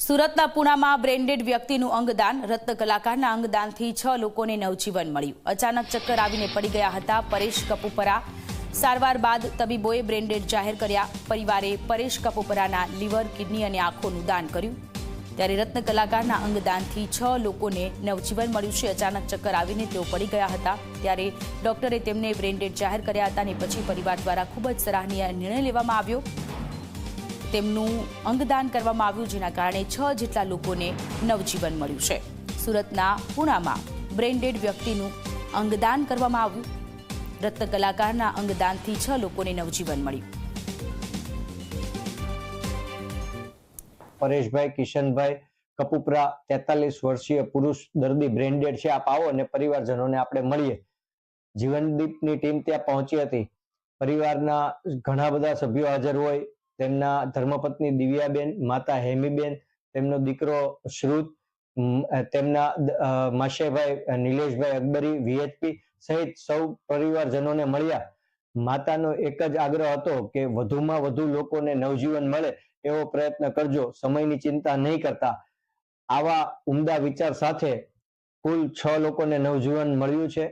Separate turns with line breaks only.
સુરતના પુણામાં બ્રેન્ડેડ વ્યક્તિનું અંગદાન. રત્ન કલાકારના અંગદાનથી 6 લોકોને નવજીવન મળ્યું. અચાનક ચક્કર આવીને પડી ગયા હતા પરેશ કપૂપરા. સારવાર બાદ તબીબોએ બ્રેન્ડેડ જાહેર કર્યા. પરિવારે પરેશ કપૂપરાના લીવર, કિડની અને આંખોનું દાન કર્યું. ત્યારે રત્ન કલાકારના અંગદાનથી 6 લોકોને નવજીવન મળ્યું છે. અચાનક ચક્કર આવીને તેઓ પડી ગયા હતા. ત્યારે ડોક્ટરે તેમને બ્રેન્ડેડ જાહેર કર્યા હતા અને પછી પરિવાર દ્વારા ખૂબ જ સરાહનીય નિર્ણય લેવામાં આવ્યો. તેમનું અંગદાન કરવામાં આવ્યું, જેના કારણે 6 જેટલા લોકોને નવજીવન મળ્યું છે. સુરતના પુણામાં બ્રેન્ડેડ વ્યક્તિનું અંગદાન કરવામાં આવ્યું. રત્ન કલાકારના અંગદાનથી 6 લોકોને નવજીવન મળ્યું.
પરેશભાઈ કિશનભાઈ કપૂપરા 43 વર્ષીય પુરુષ દર્દી બ્રેન્ડેડ છે. આપ આવો અને પરિવારજનોને આપણે મળીએ. જીવનદીપની ટીમ ત્યાં પહોંચી હતી. પરિવારના ઘણા બધા સભ્યો હાજર હોય. તેમના ધર્મપત્ની દિવ્યાબેન, માતા હેમીબેન, તેમનો દીકરો શ્રુત, તેમના માશેભાઈ નિલેશભાઈ અકબરી, વીએચપી સહિત સૌ પરિવારજનોને મળ્યા. માતાનો એક જ આગ્રહ હતો કે વધુમાં વધુ લોકોને નવજીવન મળે એવો પ્રયત્ન કરજો, સમયની ચિંતા નહીં કરતા. આવા ઉમદા વિચાર સાથે કુલ 6 લોકોને નવજીવન મળ્યું છે.